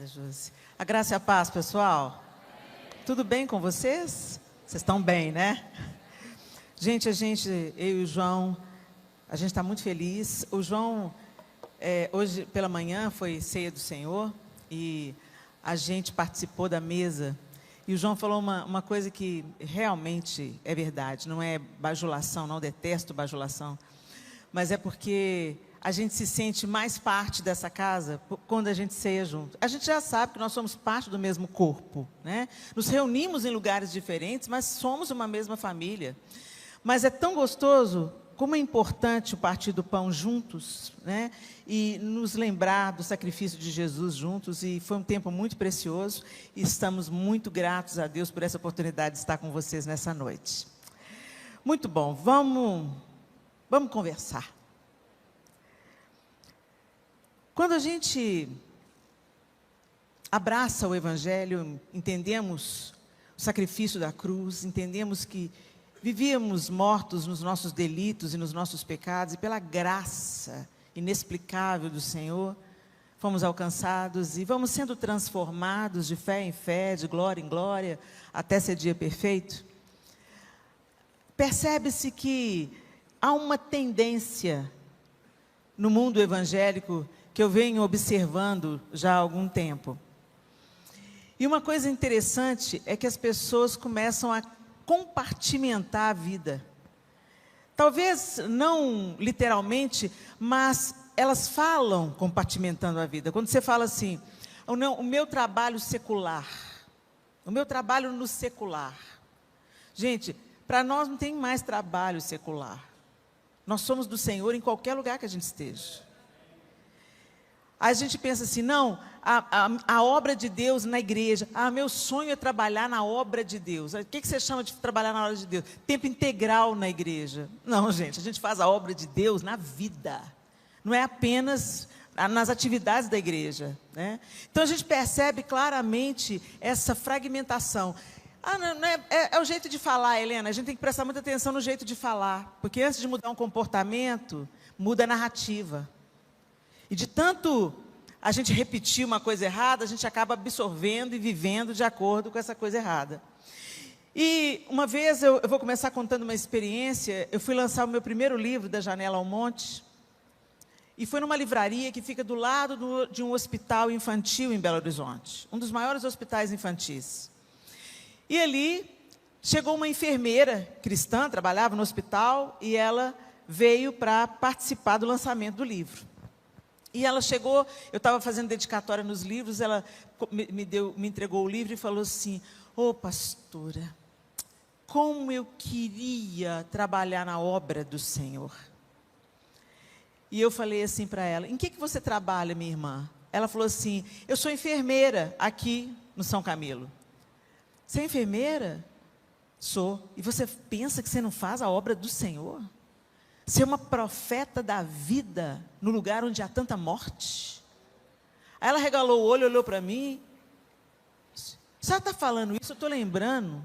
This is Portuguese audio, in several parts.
Obrigada, Josi. A graça e a paz, pessoal. Tudo bem com vocês? Vocês estão bem, né? Gente, eu e o João, a gente está muito feliz. O João, hoje pela manhã foi ceia do Senhor e a gente participou da mesa. E o João falou uma coisa que realmente é verdade, não é bajulação, não detesto bajulação, mas é porque a gente se sente mais parte dessa casa quando a gente ceia junto. A gente já sabe que nós somos parte do mesmo corpo, né? Nos reunimos em lugares diferentes, mas somos uma mesma família. Mas é tão gostoso, como é importante o partir do pão juntos, né? E nos lembrar do sacrifício de Jesus juntos, e foi um tempo muito precioso, e estamos muito gratos a Deus por essa oportunidade de estar com vocês nessa noite. Muito bom, vamos conversar. Quando a gente abraça o Evangelho, entendemos o sacrifício da cruz, entendemos que vivíamos mortos nos nossos delitos e nos nossos pecados, e pela graça inexplicável do Senhor, fomos alcançados e vamos sendo transformados de fé em fé, de glória em glória, até ser dia perfeito. Percebe-se que há uma tendência no mundo evangélico que eu venho observando já há algum tempo. E uma coisa interessante é que as pessoas começam a compartimentar a vida. Talvez não literalmente, mas elas falam compartimentando a vida. Quando você fala assim, o meu trabalho secular, o meu trabalho no secular. Gente, para nós não tem mais trabalho secular. Nós somos do Senhor em qualquer lugar que a gente esteja. Aí a gente pensa assim, não, a obra de Deus na igreja, meu sonho é trabalhar na obra de Deus. O que você chama de trabalhar na obra de Deus? Tempo integral na igreja. Não, gente, a gente faz a obra de Deus na vida, não é apenas nas atividades da igreja, né? Então a gente percebe claramente essa fragmentação. É o jeito de falar, Helena, a gente tem que prestar muita atenção no jeito de falar, porque antes de mudar um comportamento, muda a narrativa. E de tanto a gente repetir uma coisa errada, a gente acaba absorvendo e vivendo de acordo com essa coisa errada. E uma vez, eu vou começar contando uma experiência, eu fui lançar o meu primeiro livro, Da Janela ao Monte, e foi numa livraria que fica do lado de um hospital infantil em Belo Horizonte, um dos maiores hospitais infantis. E ali chegou uma enfermeira cristã, trabalhava no hospital, e ela veio para participar do lançamento do livro. E ela chegou, eu estava fazendo dedicatória nos livros, ela me entregou o livro e falou assim, pastora, como eu queria trabalhar na obra do Senhor. E eu falei assim para ela, em que você trabalha, minha irmã? Ela falou assim, eu sou enfermeira aqui no São Camilo. Você é enfermeira? Sou. E você pensa que você não faz a obra do Senhor? Ser uma profeta da vida no lugar onde há tanta morte? Aí ela regalou o olho, olhou para mim. A senhora está falando isso, eu estou lembrando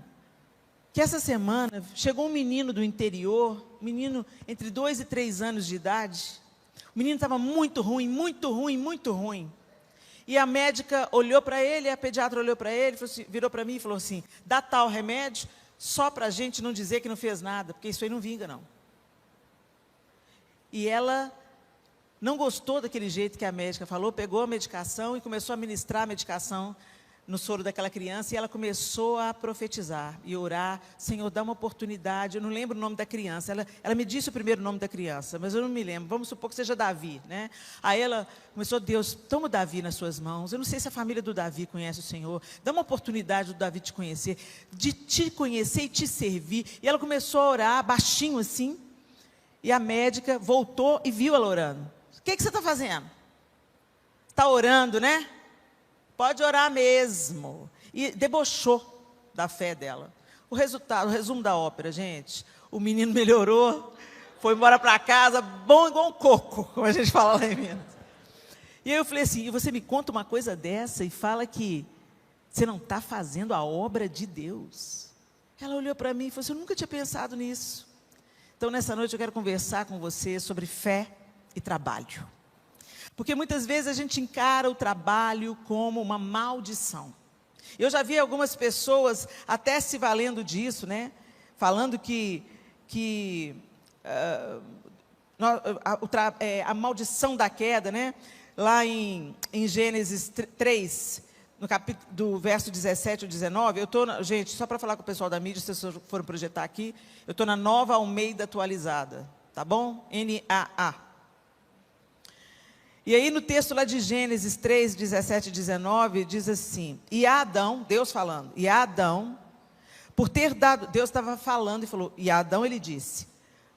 que essa semana chegou um menino do interior, um menino entre 2 e 3 anos de idade. O menino estava muito ruim, muito ruim, muito ruim. E a médica olhou para ele, a pediatra olhou para ele, virou para mim e falou assim, dá tal remédio, só para a gente não dizer que não fez nada, porque isso aí não vinga não. E ela não gostou daquele jeito que a médica falou, pegou a medicação e começou a ministrar a medicação no soro daquela criança, e ela começou a profetizar e orar, Senhor, dá uma oportunidade, eu não lembro o nome da criança, ela me disse o primeiro nome da criança, mas eu não me lembro, vamos supor que seja Davi, né? Aí ela começou, Deus, toma o Davi nas suas mãos, eu não sei se a família do Davi conhece o Senhor, dá uma oportunidade do Davi te conhecer e te servir, e ela começou a orar, baixinho assim, e a médica voltou e viu ela orando. O que você está fazendo? Está orando, né? Pode orar mesmo. E debochou da fé dela. O resumo da ópera, gente. O menino melhorou, foi embora para casa, bom igual um coco, como a gente fala lá em Minas. E aí eu falei assim, e você me conta uma coisa dessa e fala que você não está fazendo a obra de Deus. Ela olhou para mim e falou assim, eu nunca tinha pensado nisso. Então, nessa noite eu quero conversar com você sobre fé e trabalho. Porque muitas vezes a gente encara o trabalho como uma maldição. Eu já vi algumas pessoas até se valendo disso, né? Falando que a maldição da queda, né? Lá em Gênesis 3, no capítulo do verso 17 ou 19, gente, só para falar com o pessoal da mídia, se vocês foram projetar aqui, eu estou na Nova Almeida atualizada, tá bom? NAA. E aí no texto lá de Gênesis 3, 17 e 19, diz assim, e a Adão, Deus falando, e a Adão, por ter dado, Deus estava falando e falou, e a Adão ele disse,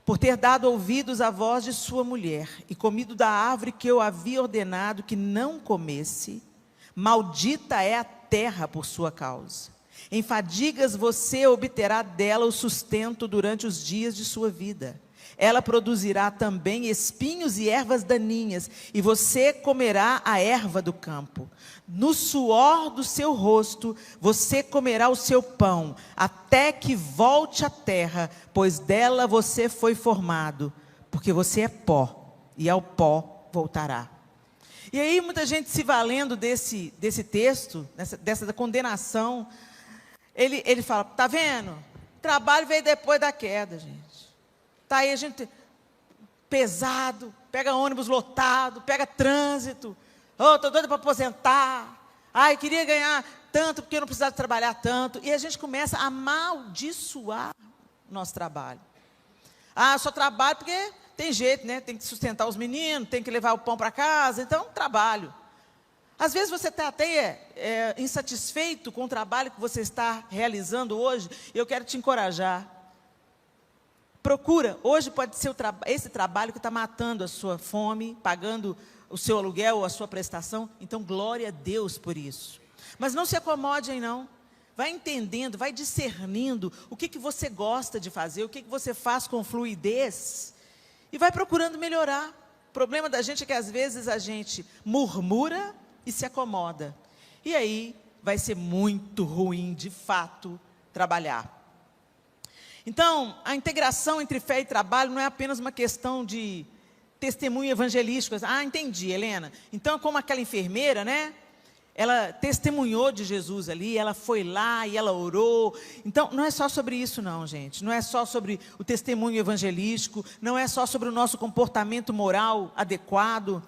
por ter dado ouvidos à voz de sua mulher, e comido da árvore que eu havia ordenado que não comesse, maldita é a terra por sua causa. Em fadigas você obterá dela o sustento durante os dias de sua vida. Ela produzirá também espinhos e ervas daninhas, e você comerá a erva do campo. No suor do seu rosto você comerá o seu pão, até que volte à terra, pois dela você foi formado, porque você é pó, e ao pó voltará. E aí muita gente se valendo desse texto, dessa condenação, ele fala, está vendo? Trabalho veio depois da queda, gente. Está aí a gente pesado, pega ônibus lotado, pega trânsito. Oh, estou doido para aposentar. Ai, queria ganhar tanto porque eu não precisava trabalhar tanto. E a gente começa a amaldiçoar o nosso trabalho. Ah, só trabalho porque tem jeito, né? Tem que sustentar os meninos, tem que levar o pão para casa, então trabalho. Às vezes você está até insatisfeito com o trabalho que você está realizando hoje, e eu quero te encorajar. Procura, hoje pode ser esse trabalho que está matando a sua fome, pagando o seu aluguel ou a sua prestação, então glória a Deus por isso. Mas não se acomode aí não, vai entendendo, vai discernindo o que você gosta de fazer, o que você faz com fluidez, e vai procurando melhorar. O problema da gente é que às vezes a gente murmura e se acomoda, e aí vai ser muito ruim de fato trabalhar. Então, a integração entre fé e trabalho não é apenas uma questão de testemunho evangelístico. Ah, entendi, Helena. Então, como aquela enfermeira, né? Ela testemunhou de Jesus ali, ela foi lá e ela orou. Então, não é só sobre isso não, gente. Não é só sobre o testemunho evangelístico, não é só sobre o nosso comportamento moral adequado,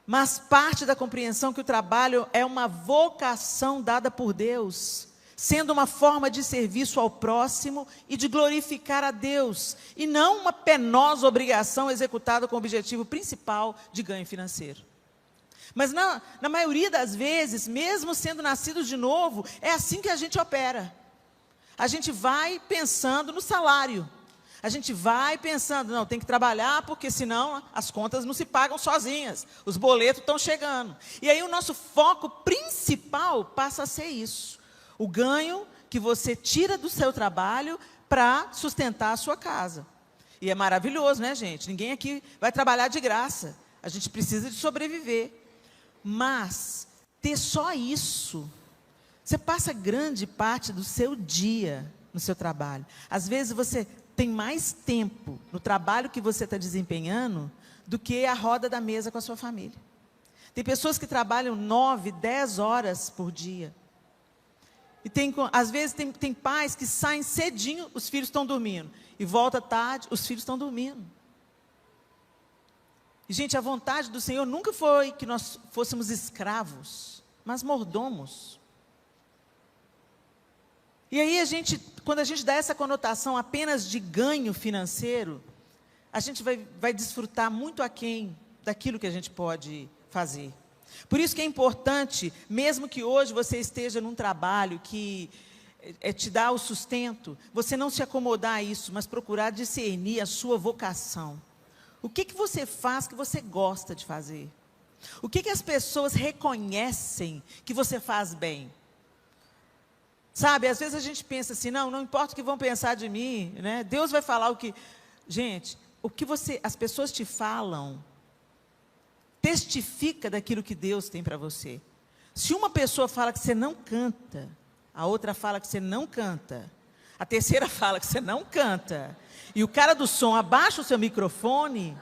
mas parte da compreensão que o trabalho é uma vocação dada por Deus, sendo uma forma de serviço ao próximo e de glorificar a Deus, e não uma penosa obrigação executada com o objetivo principal de ganho financeiro. Mas na maioria das vezes, mesmo sendo nascidos de novo, é assim que a gente opera. A gente vai pensando no salário. A gente vai pensando, não, tem que trabalhar, porque senão as contas não se pagam sozinhas. Os boletos estão chegando. E aí o nosso foco principal passa a ser isso. O ganho que você tira do seu trabalho para sustentar a sua casa. E é maravilhoso, né, gente? Ninguém aqui vai trabalhar de graça. A gente precisa de sobreviver. Mas ter só isso, você passa grande parte do seu dia no seu trabalho. Às vezes você tem mais tempo no trabalho que você está desempenhando do que a roda da mesa com a sua família. Tem pessoas que trabalham 9, 10 horas por dia. E às vezes tem pais que saem cedinho, os filhos estão dormindo. E volta tarde, os filhos estão dormindo. E, gente, a vontade do Senhor nunca foi que nós fôssemos escravos, mas mordomos. E aí, quando a gente dá essa conotação apenas de ganho financeiro, a gente vai desfrutar muito aquém daquilo que a gente pode fazer. Por isso que é importante, mesmo que hoje você esteja num trabalho que te dá o sustento, você não se acomodar a isso, mas procurar discernir a sua vocação. O que você faz que você gosta de fazer? O que as pessoas reconhecem que você faz bem? Sabe, às vezes a gente pensa assim, não importa o que vão pensar de mim, né? Deus vai falar o que... Gente, as pessoas te falam, testifica daquilo que Deus tem para você. Se uma pessoa fala que você não canta, a outra fala que você não canta, a terceira fala que você não canta, e o cara do som abaixa o seu microfone,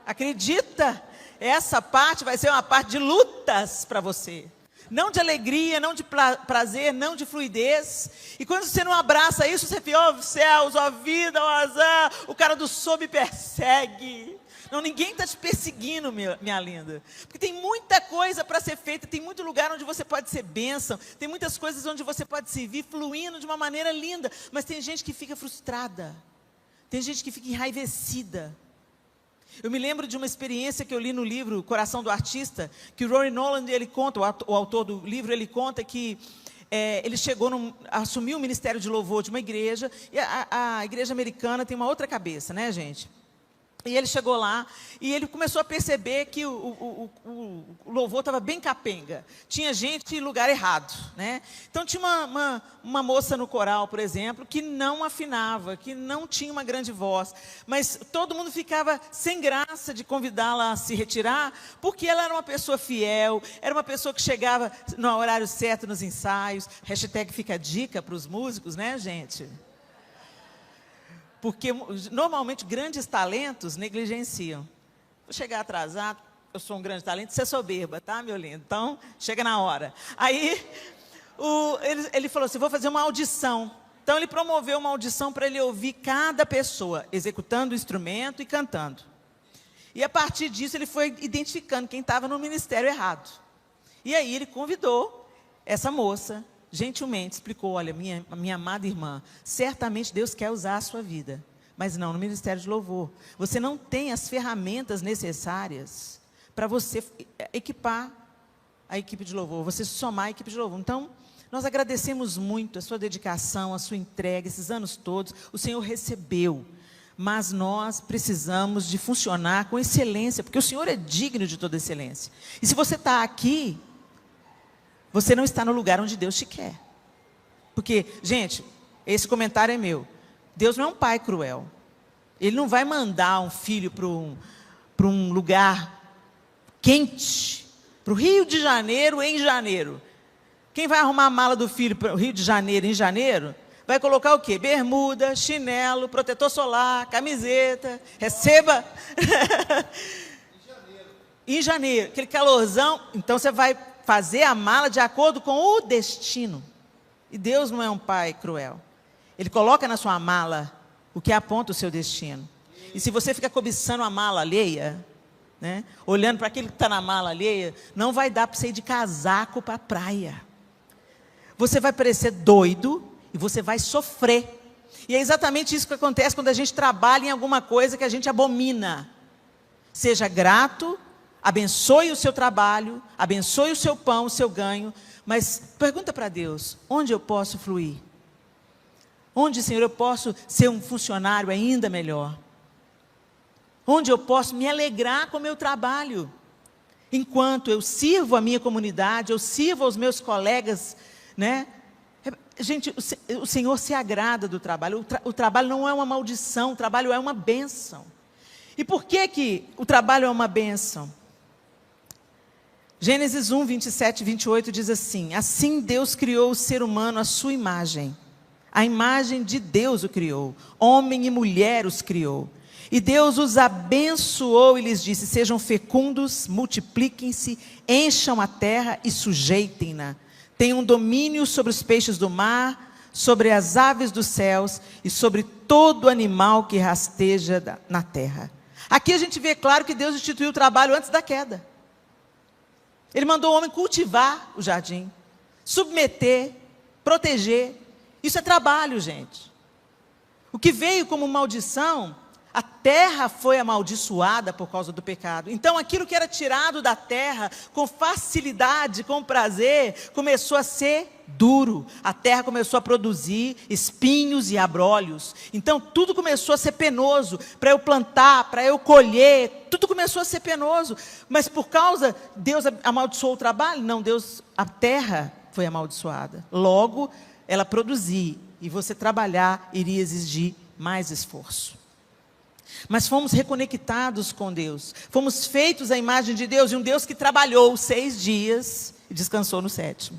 acredita essa parte vai ser uma parte de lutas para você. Não de alegria, não de prazer, não de fluidez. E quando você não abraça isso, você fica, ó céus, ó vida, ó azar, o cara do sol me persegue. Não, ninguém está te perseguindo, minha linda. Porque tem muita coisa para ser feita, tem muito lugar onde você pode ser bênção, tem muitas coisas onde você pode servir, fluindo de uma maneira linda. Mas tem gente que fica frustrada, tem gente que fica enraivecida. Eu me lembro de uma experiência que eu li no livro Coração do Artista, que o Rory Noland, ele conta, o autor do livro, ele conta que ele assumiu o ministério de louvor de uma igreja, e a igreja americana tem uma outra cabeça, né, gente? E ele chegou lá e ele começou a perceber que o louvor estava bem capenga. Tinha gente em lugar errado, né? Então tinha uma moça no coral, por exemplo, que não afinava, que não tinha uma grande voz. Mas todo mundo ficava sem graça de convidá-la a se retirar, porque ela era uma pessoa fiel, era uma pessoa que chegava no horário certo nos ensaios. Hashtag fica a dica para os músicos, né, gente? Porque, normalmente, grandes talentos negligenciam. Vou chegar atrasado, eu sou um grande talento, você é soberba, tá, meu lindo? Então, chega na hora. Aí, ele falou assim, vou fazer uma audição. Então, ele promoveu uma audição para ele ouvir cada pessoa, executando o instrumento e cantando. E, a partir disso, ele foi identificando quem estava no ministério errado. E aí, ele convidou essa moça, gentilmente explicou, olha, minha amada irmã, certamente Deus quer usar a sua vida, mas não no ministério de louvor. Você não tem as ferramentas necessárias para você equipar a equipe de louvor, você somar a equipe de louvor. Então, nós agradecemos muito a sua dedicação, a sua entrega, esses anos todos, o Senhor recebeu, mas nós precisamos de funcionar com excelência, porque o Senhor é digno de toda excelência. E se você está aqui, você não está no lugar onde Deus te quer. Porque, gente, esse comentário é meu. Deus não é um pai cruel. Ele não vai mandar um filho para um lugar quente, para o Rio de Janeiro em janeiro. Quem vai arrumar a mala do filho para o Rio de Janeiro em janeiro, vai colocar o quê? Bermuda, chinelo, protetor solar, camiseta. Receba. Em janeiro, aquele calorzão. Então você vai fazer a mala de acordo com o destino. E Deus não é um pai cruel. Ele coloca na sua mala o que aponta o seu destino. E se você ficar cobiçando a mala alheia, né, olhando para aquele que está na mala alheia, não vai dar para você ir de casaco para a praia. Você vai parecer doido e você vai sofrer. E é exatamente isso que acontece quando a gente trabalha em alguma coisa que a gente abomina. Seja grato, abençoe o seu trabalho, abençoe o seu pão, o seu ganho, mas pergunta para Deus, onde eu posso fluir? Onde, Senhor, eu posso ser um funcionário ainda melhor? Onde eu posso me alegrar com o meu trabalho? Enquanto eu sirvo a minha comunidade, eu sirvo aos meus colegas, né? Gente, o Senhor se agrada do trabalho, o trabalho não é uma maldição, o trabalho é uma bênção. E por que o trabalho é uma bênção? Gênesis 1, 27 e 28 diz assim, assim Deus criou o ser humano à sua imagem. A imagem de Deus o criou. Homem e mulher os criou. E Deus os abençoou e lhes disse, sejam fecundos, multipliquem-se, encham a terra e sujeitem-na. Tenham domínio sobre os peixes do mar, sobre as aves dos céus e sobre todo animal que rasteja na terra. Aqui a gente vê claro que Deus instituiu o trabalho antes da queda. Ele mandou o homem cultivar o jardim, submeter, proteger. Isso é trabalho, gente. O que veio como maldição, a terra foi amaldiçoada por causa do pecado. Então, aquilo que era tirado da terra, com facilidade, com prazer, começou a ser duro. A terra começou a produzir espinhos e abrolhos. Então, tudo começou a ser penoso. Para eu plantar, para eu colher, tudo começou a ser penoso. Mas por causa, Deus amaldiçoou o trabalho? Não, a terra foi amaldiçoada. Logo, ela produzir e você trabalhar iria exigir mais esforço. Mas fomos reconectados com Deus, fomos feitos à imagem de Deus, e um Deus que trabalhou 6 dias e descansou no 7º.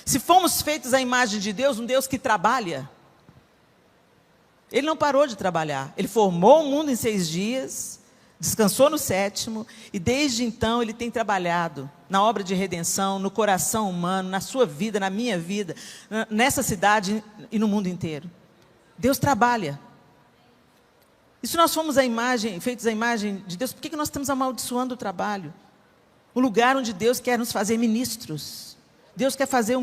Se fomos feitos à imagem de Deus, um Deus que trabalha, Ele não parou de trabalhar, Ele formou o mundo em 6 dias, descansou no sétimo, e desde então ele tem trabalhado na obra de redenção, no coração humano, na sua vida, na minha vida, nessa cidade e no mundo inteiro. Deus trabalha. E se nós fomos feitos à imagem de Deus, por que nós estamos amaldiçoando o trabalho? O lugar onde Deus quer nos fazer ministros. Deus quer fazer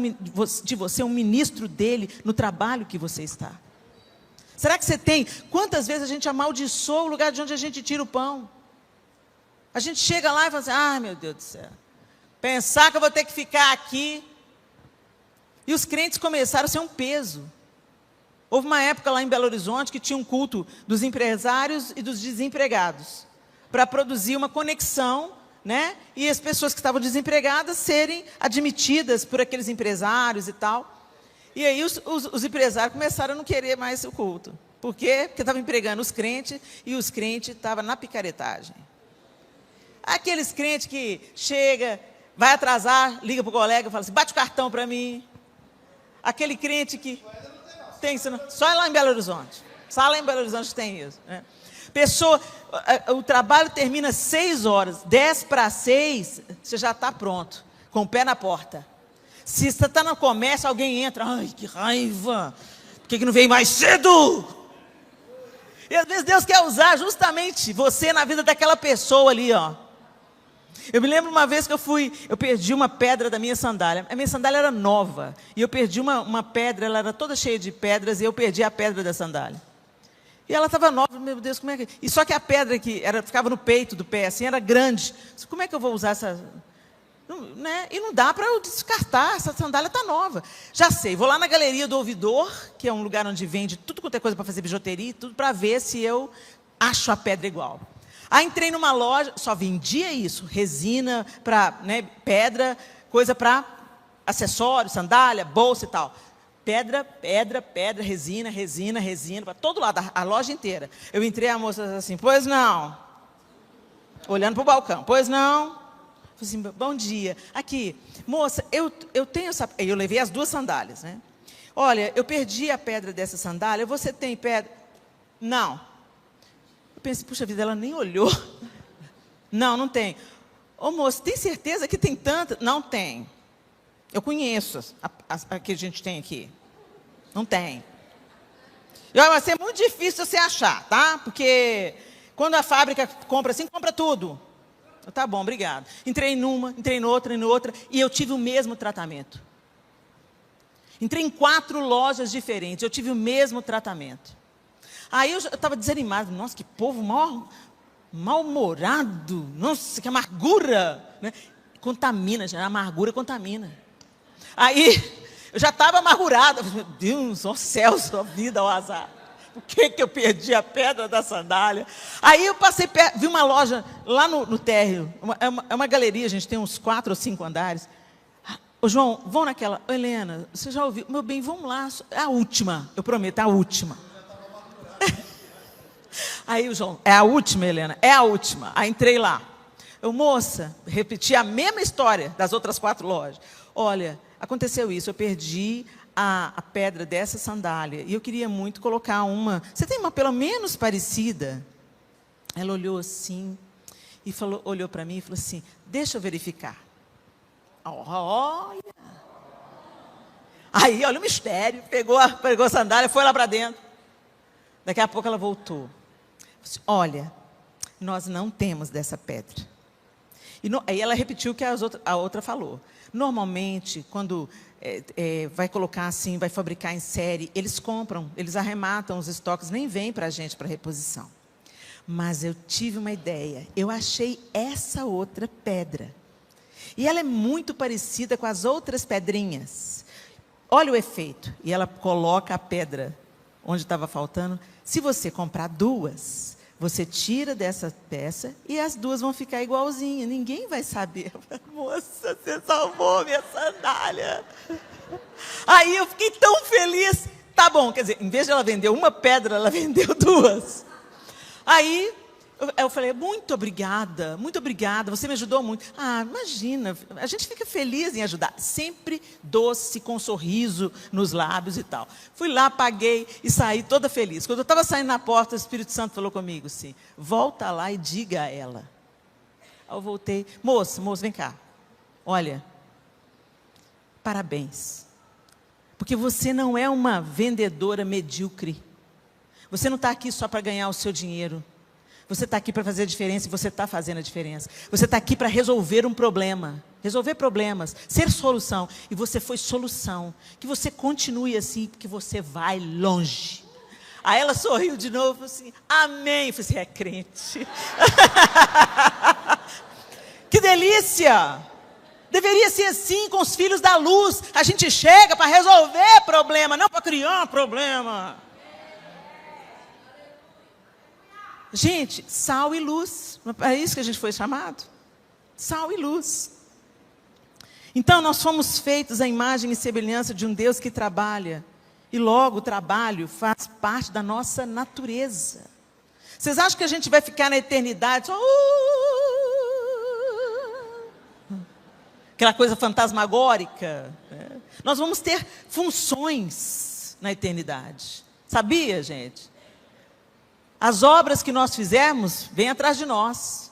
de você um ministro dele no trabalho que você está. Será que você tem? Quantas vezes a gente amaldiçoa o lugar de onde a gente tira o pão? A gente chega lá e fala assim, ai meu Deus do céu, pensar que eu vou ter que ficar aqui. E os crentes começaram a ser um peso. Houve uma época lá em Belo Horizonte que tinha um culto dos empresários e dos desempregados, para produzir uma conexão, né? E as pessoas que estavam desempregadas serem admitidas por aqueles empresários e tal. E aí os empresários começaram a não querer mais o culto. Por quê? Porque estavam empregando os crentes e os crentes estavam na picaretagem. Aqueles crentes que chega, vai atrasar, liga para o colega e fala assim, bate o cartão para mim. Aquele crente que... Tem, só lá em Belo Horizonte. Só lá em Belo Horizonte tem isso. Né? O trabalho termina 6 horas, 10 para 6, você já está pronto, com o pé na porta. Se você está no comércio, alguém entra, ai, que raiva, por que não veio mais cedo? E às vezes Deus quer usar justamente você na vida daquela pessoa ali, ó. Eu me lembro uma vez que eu perdi uma pedra da minha sandália. A minha sandália era nova. E eu perdi uma pedra, ela era toda cheia de pedras, e eu perdi a pedra da sandália. E ela estava nova, meu Deus, como é que... E só que a pedra que ficava no peito do pé, assim, era grande. Como é que eu vou usar essa... Né? E não dá para eu descartar, essa sandália está nova. Já sei, vou lá na Galeria do Ouvidor, que é um lugar onde vende tudo quanto é coisa para fazer bijuteria, tudo para ver se eu acho a pedra igual. Aí entrei numa loja, só vendia isso, resina para, né, pedra, coisa para acessórios, sandália, bolsa e tal. Pedra, resina, para todo lado, a loja inteira. Eu entrei, a moça assim, pois não. Olhando para o balcão, pois não. Falei assim, bom dia. Aqui, moça, eu tenho essa... Eu levei as 2 sandálias, né? Olha, eu perdi a pedra dessa sandália, você tem pedra? Não. Eu pensei, puxa vida, ela nem olhou. Não tem. Ô moço, tem certeza que tem tanta? Não tem. Eu conheço a que a gente tem aqui. Não tem. Vai ser muito difícil você achar, tá? Porque quando a fábrica compra assim, compra tudo. Tá bom, obrigado. Entrei numa, entrei noutra, e eu tive o mesmo tratamento. Entrei em 4 lojas diferentes, eu tive o mesmo tratamento. Aí eu estava desanimado, nossa, que povo mal-humorado, nossa, que amargura, né? Contamina, a amargura contamina. Aí, eu já estava amargurada, meu Deus, ó céus, ó vida, ó azar. Por que eu perdi a pedra da sandália? Aí eu passei perto, vi uma loja lá no térreo, é uma galeria, a gente tem uns 4 ou 5 andares. Ô João, vão naquela, ô Helena, você já ouviu? Meu bem, vamos lá, é a última, eu prometo, é a última. Aí o João, é a última, Helena, é a última. Aí entrei lá. Eu, moça, repeti a mesma história das outras 4 lojas. Olha, aconteceu isso, eu perdi a pedra dessa sandália. E eu queria muito colocar uma. Você tem uma pelo menos parecida? Ela olhou assim, e olhou para mim e falou assim, deixa eu verificar. Olha. Aí, olha o mistério, pegou a sandália, foi lá para dentro. Daqui a pouco ela voltou. Olha, nós não temos dessa pedra. Aí ela repetiu o que a outra falou. Normalmente, quando vai colocar assim, vai fabricar em série, eles compram, eles arrematam os estoques, nem vem para a gente para reposição. Mas eu tive uma ideia, eu achei essa outra pedra. E ela é muito parecida com as outras pedrinhas. Olha o efeito. E ela coloca a pedra onde estava faltando. Se você comprar 2, você tira dessa peça e as 2 vão ficar igualzinhas. Ninguém vai saber. Moça, você salvou minha sandália. Aí eu fiquei tão feliz. Tá bom, quer dizer, em vez de ela vender uma pedra, ela vendeu 2. Aí Eu falei, muito obrigada, você me ajudou muito. Ah, imagina, a gente fica feliz em ajudar. Sempre doce, com um sorriso nos lábios e tal. Fui lá, paguei e saí toda feliz. Quando eu estava saindo na porta, o Espírito Santo falou comigo assim, volta lá e diga a ela. Aí eu voltei, moço, vem cá. Olha, parabéns. Porque você não é uma vendedora medíocre. Você não está aqui só para ganhar o seu dinheiro. Você está aqui para fazer a diferença e você está fazendo a diferença. Você está aqui para resolver um problema. Resolver problemas, ser solução. E você foi solução. Que você continue assim, porque você vai longe. Aí ela sorriu de novo, assim, amém. Eu falei assim, é crente. Que delícia! Deveria ser assim com os filhos da luz. A gente chega para resolver problema, não para criar problema. Gente, sal e luz. É isso que a gente foi chamado? Sal e luz. Então, nós fomos feitos à imagem e semelhança de um Deus que trabalha. E logo o trabalho faz parte da nossa natureza. Vocês acham que a gente vai ficar na eternidade só... aquela coisa fantasmagórica? Nós vamos ter funções na eternidade. Sabia, gente? As obras que nós fizermos vêm atrás de nós.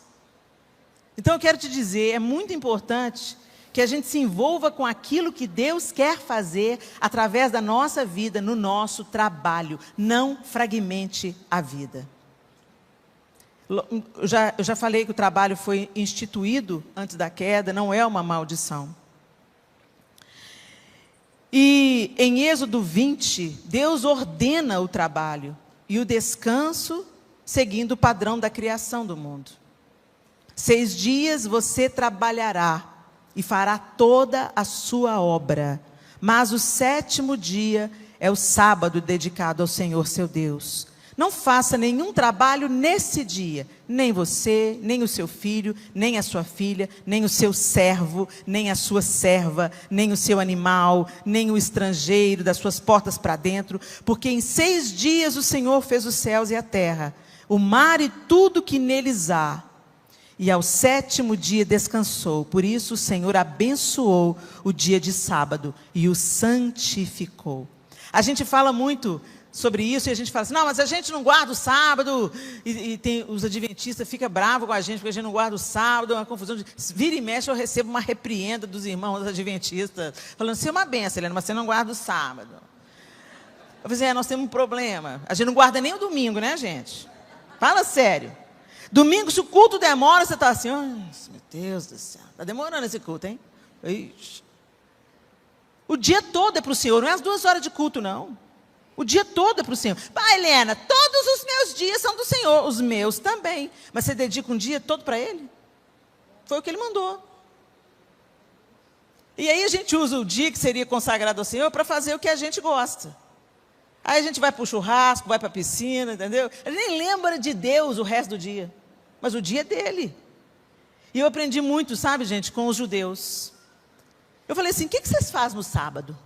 Então eu quero te dizer, é muito importante que a gente se envolva com aquilo que Deus quer fazer através da nossa vida, no nosso trabalho. Não fragmente a vida. Eu já falei que o trabalho foi instituído antes da queda, não é uma maldição. E em Êxodo 20, Deus ordena o trabalho e o descanso, seguindo o padrão da criação do mundo. 6 dias você trabalhará e fará toda a sua obra, mas o 7º dia é o sábado dedicado ao Senhor seu Deus. Não faça nenhum trabalho nesse dia, nem você, nem o seu filho, nem a sua filha, nem o seu servo, nem a sua serva, nem o seu animal, nem o estrangeiro das suas portas para dentro, porque em 6 dias o Senhor fez os céus e a terra, o mar e tudo que neles há, e ao 7º dia descansou. Por isso o Senhor abençoou o dia de sábado e o santificou. A gente fala muito sobre isso, e a gente fala assim, não, mas a gente não guarda o sábado, e tem, os adventistas ficam bravos com a gente, porque a gente não guarda o sábado, é uma confusão, vira e mexe eu recebo uma repreenda dos irmãos adventistas, falando assim, é uma benção, Helena, mas você não guarda o sábado. Eu falei assim, nós temos um problema, a gente não guarda nem o domingo, né, gente? Fala sério. Domingo, se o culto demora, você está assim, oh, meu Deus do céu, está demorando esse culto, hein? Ixi. O dia todo é para o Senhor, não é as 2 horas de culto, não. O dia todo é para o Senhor. Pai, Helena, todos os meus dias são do Senhor. Os meus também. Mas você dedica um dia todo para Ele? Foi o que Ele mandou. E aí a gente usa o dia que seria consagrado ao Senhor para fazer o que a gente gosta. Aí a gente vai para o churrasco, vai para a piscina, entendeu? A gente nem lembra de Deus o resto do dia. Mas o dia é dele. E eu aprendi muito, sabe, gente, com os judeus. Eu falei assim, o que vocês fazem no sábado?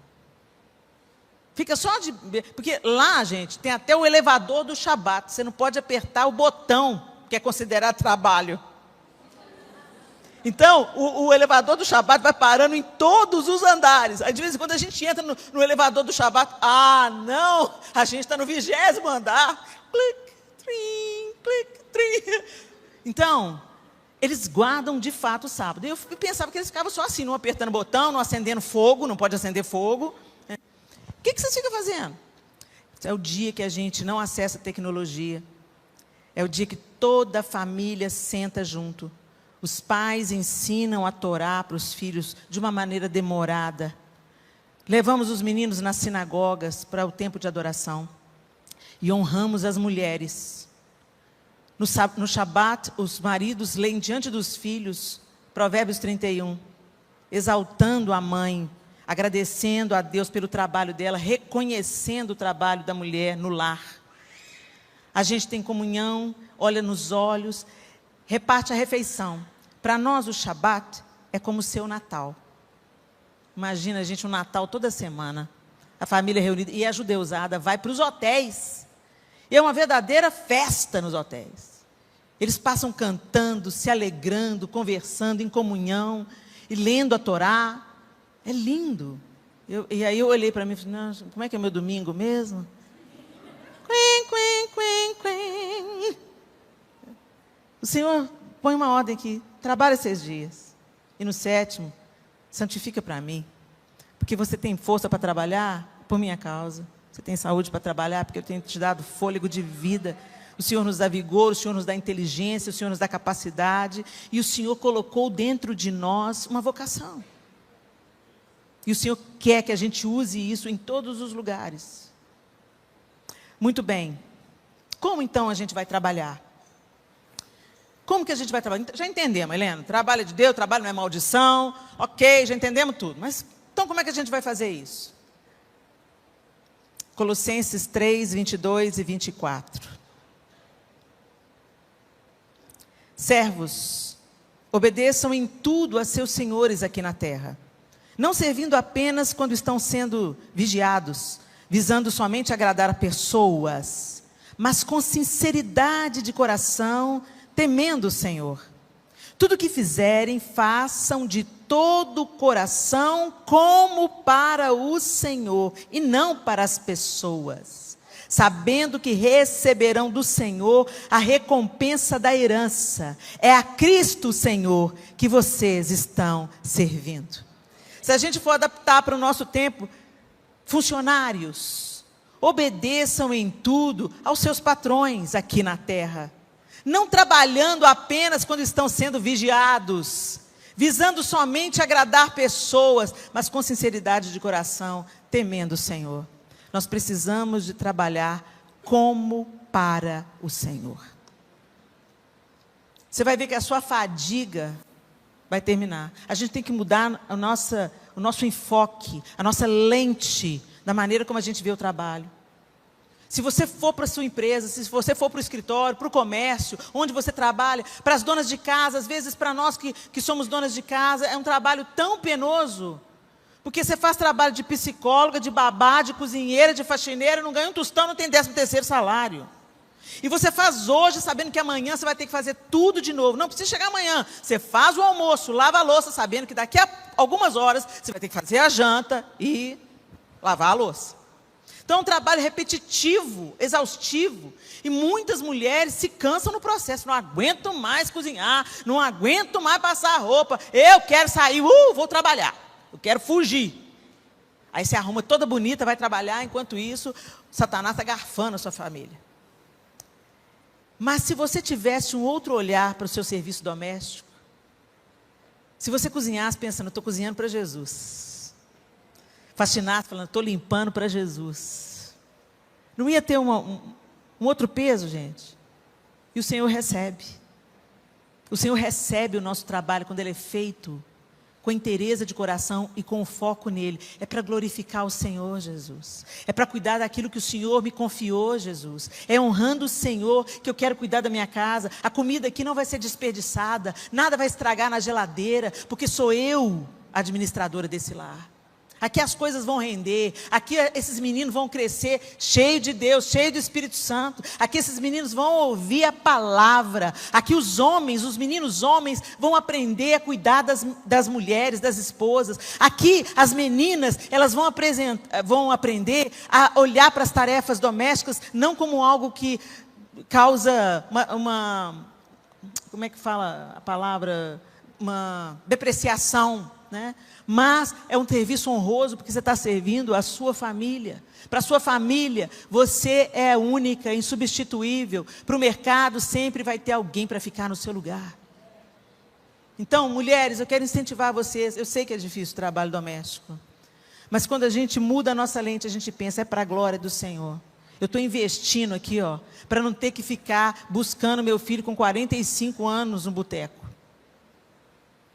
Fica só de... Porque lá, gente, tem até o elevador do Shabat. Você não pode apertar o botão, que é considerado trabalho. Então, o elevador do Shabat vai parando em todos os andares. Aí, de vez em quando, a gente entra no elevador do Shabat. Ah, não! A gente está no 20º andar. Clic, trim, clic, trim. Então, eles guardam, de fato, o sábado. E eu pensava que eles ficavam só assim, não apertando botão, não acendendo fogo, não pode acender fogo. O que vocês ficam fazendo? É o dia que a gente não acessa a tecnologia. É o dia que toda a família senta junto. Os pais ensinam a Torá para os filhos de uma maneira demorada. Levamos os meninos nas sinagogas para o tempo de adoração. E honramos as mulheres. No Shabat, os maridos leem diante dos filhos, Provérbios 31, exaltando a mãe, agradecendo a Deus pelo trabalho dela, reconhecendo o trabalho da mulher no lar. A gente tem comunhão, olha nos olhos, reparte a refeição. Para nós o Shabat é como o seu Natal. Imagina a gente um Natal toda semana, a família reunida, e a judeusada vai para os hotéis. E é uma verdadeira festa nos hotéis. Eles passam cantando, se alegrando, conversando em comunhão e lendo a Torá. É lindo. E aí eu olhei para mim e falei, não, como é que é meu domingo mesmo? Quen, quen, quen, quen. O Senhor põe uma ordem aqui, trabalha 6 dias. E no 7º, santifica para mim. Porque você tem força para trabalhar por minha causa. Você tem saúde para trabalhar, porque eu tenho te dado fôlego de vida. O Senhor nos dá vigor, o Senhor nos dá inteligência, o Senhor nos dá capacidade. E o Senhor colocou dentro de nós uma vocação. E o Senhor quer que a gente use isso em todos os lugares. Muito bem. Como então a gente vai trabalhar? Como que a gente vai trabalhar? Já entendemos, Helena. Trabalho de Deus, trabalho não é maldição. Ok, já entendemos tudo. Mas então como é que a gente vai fazer isso? Colossenses 3, 22 e 24. Servos, obedeçam em tudo a seus senhores aqui na terra, não servindo apenas quando estão sendo vigiados, visando somente agradar a pessoas, mas com sinceridade de coração, temendo o Senhor. Tudo o que fizerem, façam de todo o coração como para o Senhor, e não para as pessoas, sabendo que receberão do Senhor a recompensa da herança. É a Cristo Senhor que vocês estão servindo. Se a gente for adaptar para o nosso tempo, funcionários, obedeçam em tudo aos seus patrões aqui na terra, não trabalhando apenas quando estão sendo vigiados, visando somente agradar pessoas, mas com sinceridade de coração, temendo o Senhor. Nós precisamos de trabalhar como para o Senhor. Você vai ver que a sua fadiga vai terminar. A gente tem que mudar o nosso enfoque, a nossa lente, da maneira como a gente vê o trabalho. Se você for para a sua empresa, se você for para o escritório, para o comércio, onde você trabalha, para as donas de casa, às vezes para nós que somos donas de casa, é um trabalho tão penoso. Porque você faz trabalho de psicóloga, de babá, de cozinheira, de faxineira, não ganha um tostão, não tem 13º salário. E você faz hoje, sabendo que amanhã você vai ter que fazer tudo de novo. Não precisa chegar amanhã. Você faz o almoço, lava a louça, sabendo que daqui a algumas horas você vai ter que fazer a janta e lavar a louça. Então é um trabalho repetitivo, exaustivo. E muitas mulheres se cansam no processo. Não aguento mais cozinhar, não aguento mais passar a roupa. Eu quero sair, vou trabalhar. Eu quero fugir. Aí você arruma toda bonita, vai trabalhar, enquanto isso, Satanás está garfando a sua família. Mas se você tivesse um outro olhar para o seu serviço doméstico, se você cozinhasse pensando, estou cozinhando para Jesus, faxinasse falando, estou limpando para Jesus, não ia ter um outro peso, gente? E o Senhor recebe. O Senhor recebe o nosso trabalho quando ele é feito com inteireza de coração e com foco nele. É para glorificar o Senhor, Jesus. É para cuidar daquilo que o Senhor me confiou, Jesus. É honrando o Senhor que eu quero cuidar da minha casa. A comida aqui não vai ser desperdiçada, nada vai estragar na geladeira, porque sou eu a administradora desse lar. Aqui as coisas vão render, aqui esses meninos vão crescer cheio de Deus, cheio do Espírito Santo. Aqui esses meninos vão ouvir a palavra. Aqui os homens, os meninos homens vão aprender a cuidar das mulheres, das esposas. Aqui as meninas, elas vão aprender a olhar para as tarefas domésticas, não como algo que causa como é que fala a palavra? Uma depreciação, né? Mas é um serviço honroso, porque você está servindo a sua família. Para a sua família, você é única, insubstituível. Para o mercado, sempre vai ter alguém para ficar no seu lugar. Então, mulheres, eu quero incentivar vocês. Eu sei que é difícil o trabalho doméstico. Mas quando a gente muda a nossa lente, a gente pensa, é para a glória do Senhor. Eu estou investindo aqui, para não ter que ficar buscando meu filho com 45 anos no boteco.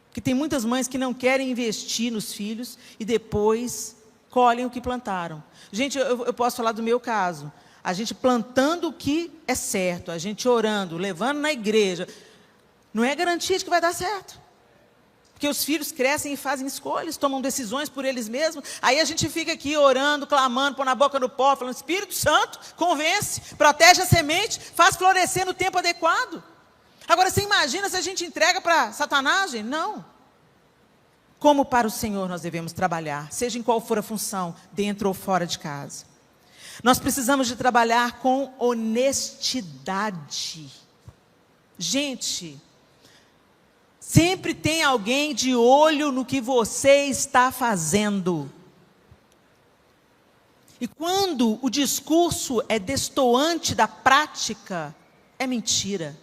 Porque tem muitas mães que não querem investir nos filhos e depois colhem o que plantaram. Gente, eu posso falar do meu caso. A gente plantando o que é certo, a gente orando, levando na igreja, não é garantia de que vai dar certo. Porque os filhos crescem e fazem escolhas, tomam decisões por eles mesmos. Aí a gente fica aqui orando, clamando, pôr na boca do pó, falando, Espírito Santo, convence, protege a semente, faz florescer no tempo adequado. Agora, você imagina se a gente entrega para Satanás, gente? Não. Como para o Senhor nós devemos trabalhar, seja em qual for a função, dentro ou fora de casa. Nós precisamos de trabalhar com honestidade. Gente, sempre tem alguém de olho no que você está fazendo. E quando o discurso é destoante da prática, é mentira,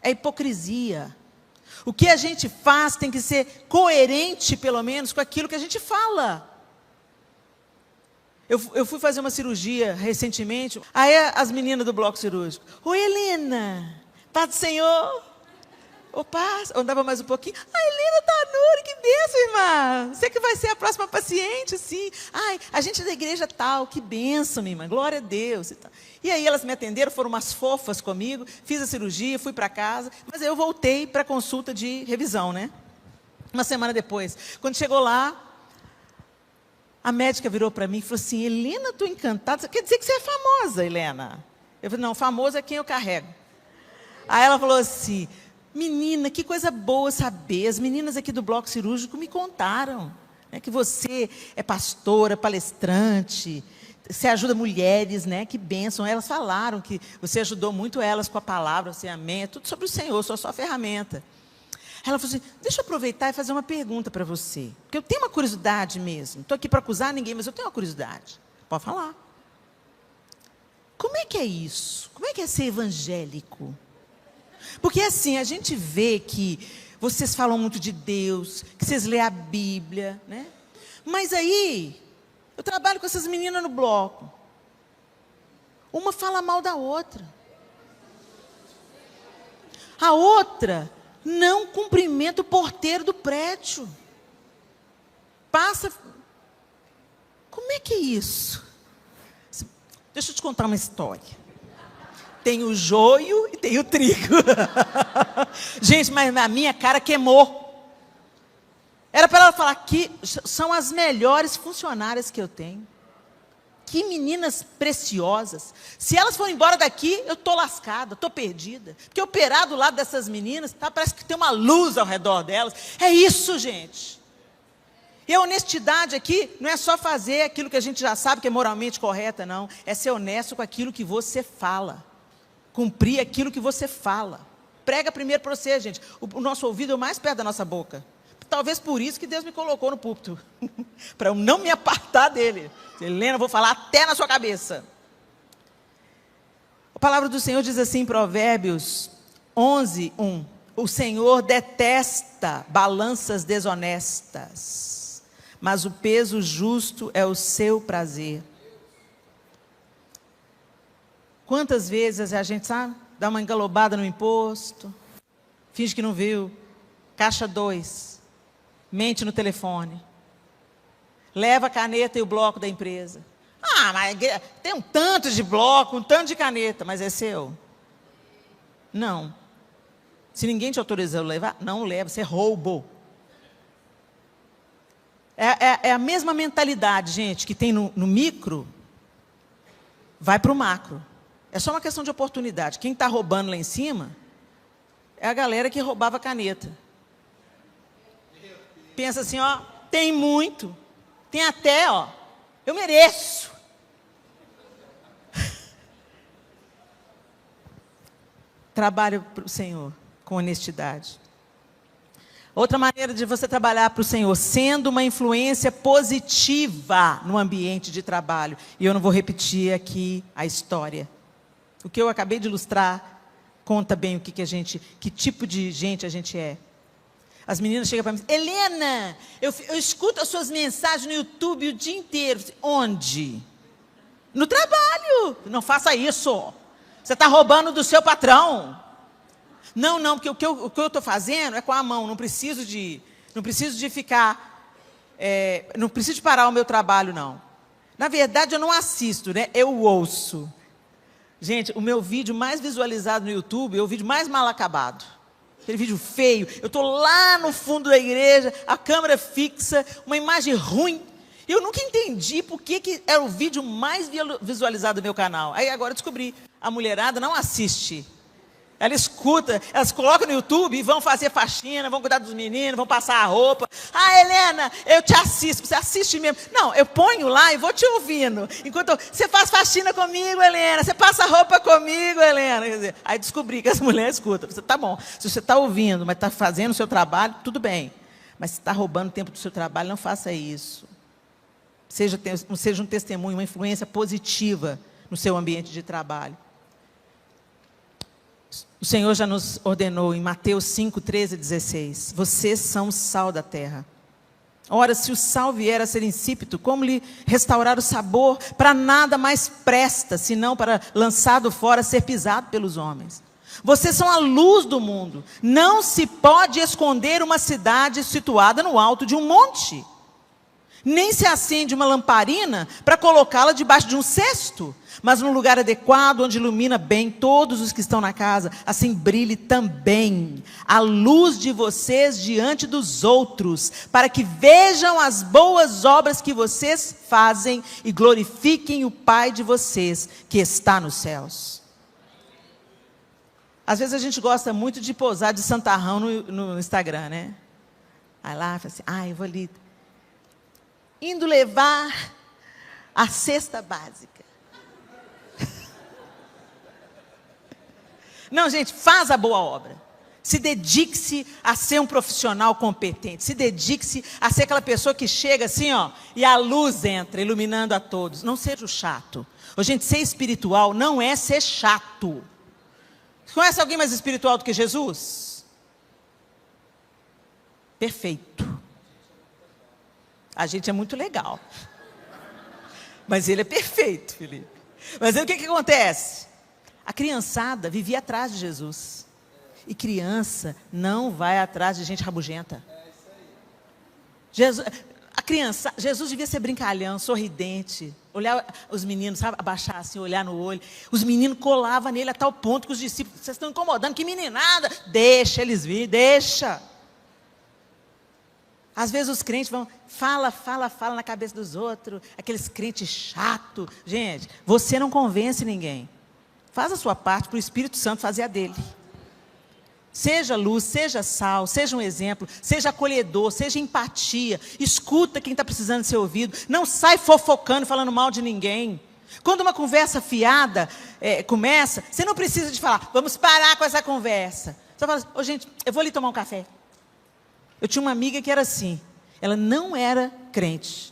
é hipocrisia. O que a gente faz tem que ser coerente, pelo menos, com aquilo que a gente fala. Eu fui fazer uma cirurgia recentemente, aí as meninas do bloco cirúrgico: oi, Helena, paz do Senhor. Opa, andava mais um pouquinho. Ai, Helena Tanuri, que bênção, irmã. Você que vai ser a próxima paciente, sim. Ai, a gente é da igreja tal, que bênção, minha irmã, glória a Deus. E aí elas me atenderam, foram umas fofas comigo, fiz a cirurgia, fui para casa, mas aí eu voltei para a consulta de revisão, né? Uma semana depois. Quando chegou lá, a médica virou para mim e falou assim: Helena, estou encantada. Quer dizer que você é famosa, Helena? Eu falei: não, famosa é quem eu carrego. Aí ela falou assim: menina, que coisa boa saber. As meninas aqui do bloco cirúrgico me contaram, né, que você é pastora, palestrante, você ajuda mulheres, né? Que bênção. Elas falaram que você ajudou muito elas com a palavra, você amém, é tudo sobre o Senhor, sou só ferramenta. Ela falou assim: deixa eu aproveitar e fazer uma pergunta para você, porque eu tenho uma curiosidade mesmo. Estou aqui para acusar ninguém, mas eu tenho uma curiosidade. Pode falar. Como é que é isso? Como é que é ser evangélico? Porque assim, a gente vê que vocês falam muito de Deus, que vocês lêem a Bíblia, né? Mas aí, eu trabalho com essas meninas no bloco. Uma fala mal da outra. A outra não cumprimenta o porteiro do prédio. Passa. Como é que é isso? Deixa eu te contar uma história. Tem o joio e tem o trigo. Gente, mas a minha cara queimou. Era para ela falar que são as melhores funcionárias que eu tenho. Que meninas preciosas. Se elas forem embora daqui, eu estou lascada, estou perdida. Porque operar do lado dessas meninas, tá, parece que tem uma luz ao redor delas. É isso, gente. E a honestidade aqui não é só fazer aquilo que a gente já sabe que é moralmente correta, não. É ser honesto com aquilo que você fala. Cumprir aquilo que você fala. Prega primeiro para você, gente. O nosso ouvido é o mais perto da nossa boca. Talvez por isso que Deus me colocou no púlpito. Para eu não me apartar dele. Helena, eu vou falar até na sua cabeça. A palavra do Senhor diz assim em Provérbios 11, 1. O Senhor detesta balanças desonestas, mas o peso justo é o seu prazer. Quantas vezes a gente, sabe, dá uma engalobada no imposto, finge que não viu, caixa 2, mente no telefone, leva a caneta e o bloco da empresa. Ah, mas tem um tanto de bloco, um tanto de caneta, mas é seu? Não. Se ninguém te autorizou a levar, não leva, você roubou. É a mesma mentalidade, gente, que tem no micro, vai para o macro. É só uma questão de oportunidade. Quem está roubando lá em cima é a galera que roubava caneta. Pensa assim, ó, tem muito, tem até, ó, eu mereço. Trabalhe para o Senhor com honestidade. Outra maneira de você trabalhar para o Senhor, sendo uma influência positiva no ambiente de trabalho. E eu não vou repetir aqui a história. O que eu acabei de ilustrar conta bem que tipo de gente a gente é. As meninas chegam para mim: Helena, eu escuto as suas mensagens no YouTube o dia inteiro. Onde? No trabalho. Não faça isso. Você está roubando do seu patrão. Não, porque o que eu estou fazendo é com a mão. Não preciso de ficar, não preciso de parar o meu trabalho, não. Na verdade, eu não assisto, né? Eu ouço. Gente, o meu vídeo mais visualizado no YouTube é o vídeo mais mal acabado. Aquele vídeo feio. Eu estou lá no fundo da igreja, a câmera fixa, uma imagem ruim. Eu nunca entendi por que era o vídeo mais visualizado do meu canal. Aí agora eu descobri, a mulherada não assiste. Ela escuta, elas colocam no YouTube e vão fazer faxina, vão cuidar dos meninos, vão passar a roupa. Ah, Helena, eu te assisto. Você assiste mesmo? Não, eu ponho lá e vou te ouvindo. Você faz faxina comigo, Helena. Você passa a roupa comigo, Helena. Quer dizer, aí descobri que as mulheres escutam. Você, tá bom, se você está ouvindo, mas está fazendo o seu trabalho, tudo bem. Mas se está roubando o tempo do seu trabalho, não faça isso. Seja um testemunho, uma influência positiva no seu ambiente de trabalho. O Senhor já nos ordenou em Mateus 5, 13 e 16. Vocês são o sal da terra. Ora, se o sal vier a ser insípido, como lhe restaurar o sabor? Para nada mais presta, senão para, lançado fora, ser pisado pelos homens. Vocês são a luz do mundo. Não se pode esconder uma cidade situada no alto de um monte. Nem se acende uma lamparina para colocá-la debaixo de um cesto, mas num lugar adequado, onde ilumina bem todos os que estão na casa. Assim brilhe também a luz de vocês diante dos outros, para que vejam as boas obras que vocês fazem e glorifiquem o Pai de vocês, que está nos céus. Às vezes a gente gosta muito de posar de santarrão no Instagram, né? Aí lá, fala assim, eu vou ali, indo levar a cesta básica. Não, gente, faz a boa obra. Se dedique-se a ser um profissional competente. Se dedique-se a ser aquela pessoa que chega assim, ó, e a luz entra, iluminando a todos. Não seja o chato. Ô, gente, ser espiritual não é ser chato. Você conhece alguém mais espiritual do que Jesus? Perfeito. A gente é muito legal. Mas ele é perfeito, Felipe. Mas aí o que acontece? A criançada vivia atrás de Jesus. E criança não vai atrás de gente rabugenta. Jesus devia ser brincalhão, sorridente. Olhar os meninos, sabe, abaixar assim, olhar no olho. Os meninos colavam nele a tal ponto que os discípulos, vocês estão incomodando, que meninada. Deixa eles virem, deixa. Às vezes os crentes vão, fala na cabeça dos outros, aqueles crentes chatos. Gente, você não convence ninguém. Faz a sua parte para o Espírito Santo fazer a dele. Seja luz, seja sal, seja um exemplo, seja acolhedor, seja empatia. Escuta quem está precisando ser ouvido. Não sai fofocando, falando mal de ninguém. Quando uma conversa fiada começa, você não precisa de falar, vamos parar com essa conversa. Você fala assim, gente, eu vou ali tomar um café. Eu tinha uma amiga que era assim, ela não era crente,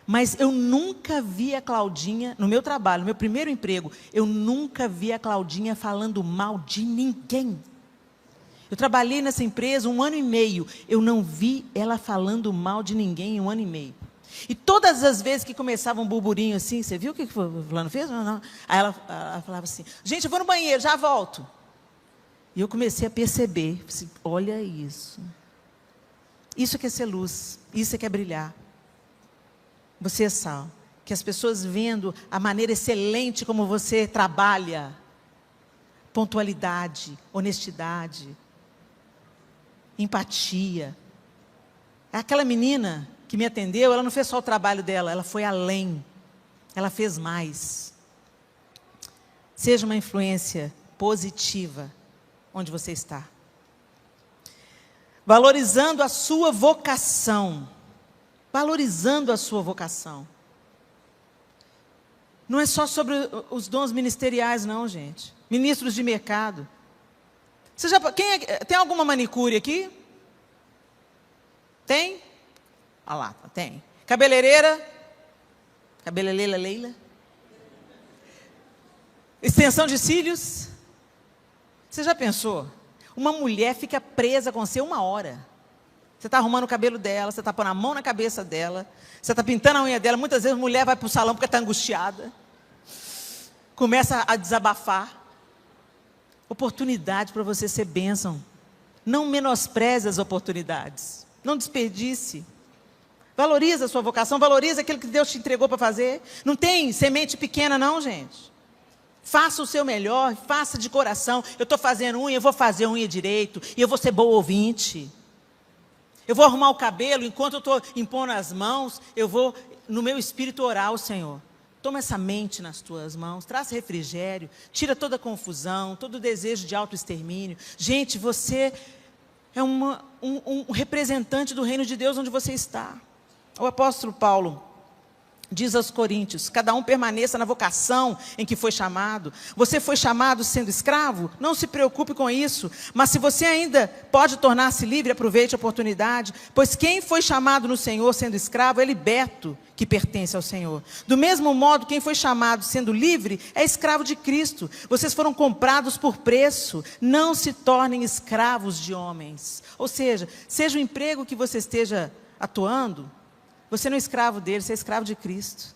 mas eu nunca vi a Claudinha, no meu trabalho, no meu primeiro emprego, eu nunca vi a Claudinha falando mal de ninguém. Eu trabalhei nessa empresa 1 ano e meio, eu não vi ela falando mal de ninguém em 1 ano e meio. E todas as vezes que começava um burburinho assim, você viu o que o fulano fez? Não. Aí ela falava assim, gente, eu vou no banheiro, já volto. E eu comecei a perceber, assim, olha isso. Isso é ser luz, isso é brilhar. Você é sal. Que as pessoas vendo a maneira excelente como você trabalha, pontualidade, honestidade, empatia. Aquela menina que me atendeu, ela não fez só o trabalho dela, ela foi além. Ela fez mais. Seja uma influência positiva onde você está. Valorizando a sua vocação. Valorizando a sua vocação. Não é só sobre os dons ministeriais, não, gente. Ministros de mercado. Tem alguma manicure aqui? Tem? Ah lá, tem. Cabeleireira? Cabeleireira Leila? Extensão de cílios? Você já pensou? Uma mulher fica presa com você 1 hora. Você está arrumando o cabelo dela, você está pondo a mão na cabeça dela, você está pintando a unha dela. Muitas vezes a mulher vai para o salão porque está angustiada. Começa a desabafar. Oportunidade para você ser bênção. Não menospreze as oportunidades. Não desperdice. Valorize a sua vocação, valorize aquilo que Deus te entregou para fazer. Não tem semente pequena não, gente. Faça o seu melhor, faça de coração. Eu estou fazendo unha, eu vou fazer unha direito. E eu vou ser boa ouvinte. Eu vou arrumar o cabelo, enquanto eu estou impondo as mãos, eu vou, no meu espírito, orar ao Senhor. toma essa mente nas tuas mãos, traz refrigério, tira toda a confusão, todo o desejo de autoextermínio. Gente, você é um representante do reino de Deus onde você está. O apóstolo Paulo diz aos coríntios: cada um permaneça na vocação em que foi chamado. Você foi chamado sendo escravo? Não se preocupe com isso. Mas se você ainda pode tornar-se livre, aproveite a oportunidade. Pois quem foi chamado no Senhor sendo escravo é liberto, que pertence ao Senhor. Do mesmo modo, quem foi chamado sendo livre é escravo de Cristo. Vocês foram comprados por preço. Não se tornem escravos de homens. Ou seja o emprego que você esteja atuando, você não é escravo dele, você é escravo de Cristo.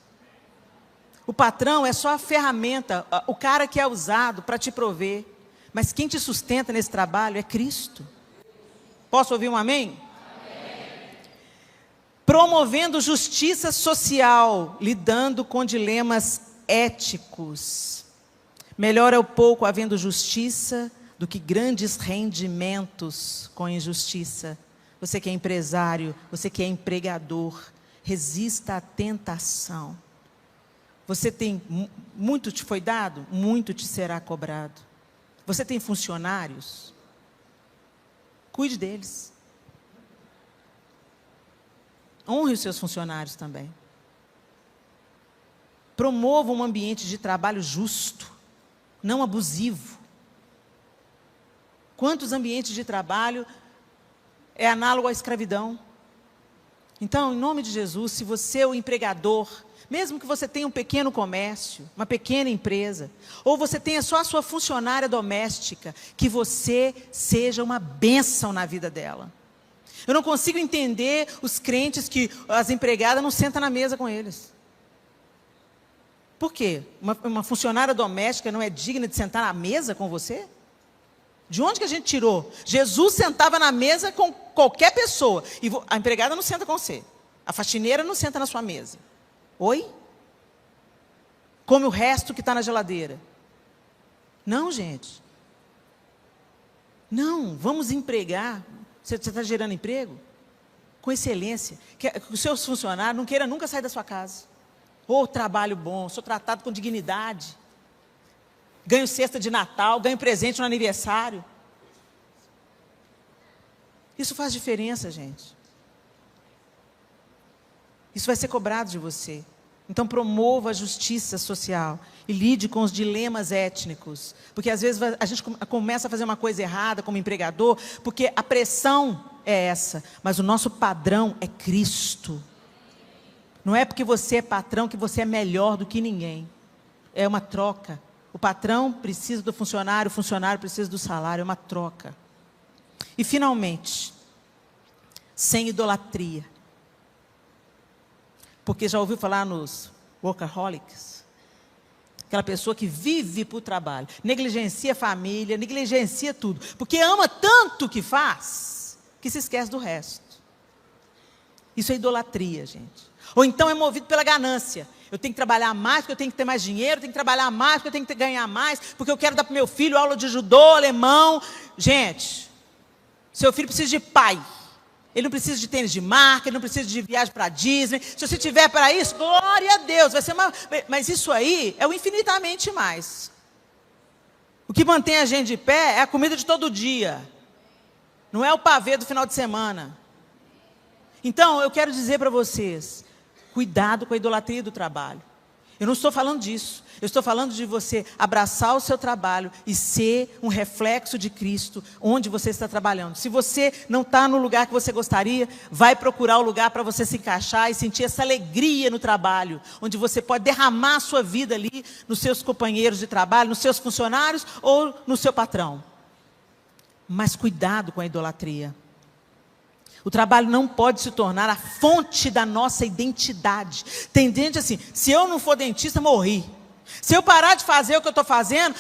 O patrão é só a ferramenta, o cara que é usado para te prover. Mas quem te sustenta nesse trabalho é Cristo. Posso ouvir um amém? Amém. Promovendo justiça social, lidando com dilemas éticos. Melhor é o pouco havendo justiça do que grandes rendimentos com injustiça. Você que é empresário, você que é empregador, resista à tentação. Você tem, muito te foi dado, muito te será cobrado. Você tem funcionários? Cuide deles. Honre os seus funcionários também. Promova um ambiente de trabalho justo, não abusivo. Quantos ambientes de trabalho é análogo à escravidão? Então, em nome de Jesus, se você é o empregador, mesmo que você tenha um pequeno comércio, uma pequena empresa, ou você tenha só a sua funcionária doméstica, que você seja uma bênção na vida dela. Eu não consigo entender os crentes que as empregadas não sentam na mesa com eles. Por quê? Uma funcionária doméstica não é digna de sentar na mesa com você? De onde que a gente tirou? Jesus sentava na mesa com qualquer pessoa. E a empregada não senta com você. A faxineira não senta na sua mesa. Oi? Come o resto que está na geladeira. Não, gente. Não, vamos empregar. Você está gerando emprego? Com excelência. Que os seus funcionários não queiram nunca sair da sua casa. Ô, trabalho bom, sou tratado com dignidade. Ganho cesta de Natal, ganho presente no aniversário. Isso faz diferença, gente. Isso vai ser cobrado de você. Então promova a justiça social e lide com os dilemas étnicos. Porque às vezes a gente começa a fazer uma coisa errada como empregador, porque a pressão é essa, mas o nosso padrão é Cristo. Não é porque você é patrão que você é melhor do que ninguém. É uma troca. O patrão precisa do funcionário, o funcionário precisa do salário, é uma troca. E finalmente, sem idolatria. Porque já ouviu falar nos workaholics? Aquela pessoa que vive para o trabalho, negligencia a família, negligencia tudo. Porque ama tanto o que faz, que se esquece do resto. Isso é idolatria, gente. Ou então é movido pela ganância. Eu tenho que trabalhar mais, porque eu tenho que ter mais dinheiro, eu tenho que trabalhar mais, porque eu tenho que ganhar mais, porque eu quero dar para o meu filho aula de judô, alemão. Gente, seu filho precisa de pai. Ele não precisa de tênis de marca, ele não precisa de viagem para Disney. Se você tiver para isso, glória a Deus, vai ser uma... Mas isso aí é o infinitamente mais. O que mantém a gente de pé é a comida de todo dia. Não é o pavê do final de semana. Então, eu quero dizer para vocês, cuidado com a idolatria do trabalho. Eu não estou falando disso. Eu estou falando de você abraçar o seu trabalho e ser um reflexo de Cristo onde você está trabalhando. Se você não está no lugar que você gostaria, vai procurar o lugar para você se encaixar e sentir essa alegria no trabalho, onde você pode derramar a sua vida ali nos seus companheiros de trabalho, nos seus funcionários ou no seu patrão. Mas cuidado com a idolatria. O trabalho não pode se tornar a fonte da nossa identidade. Tem gente assim, se eu não for dentista, morri. Se eu parar de fazer o que eu estou fazendo,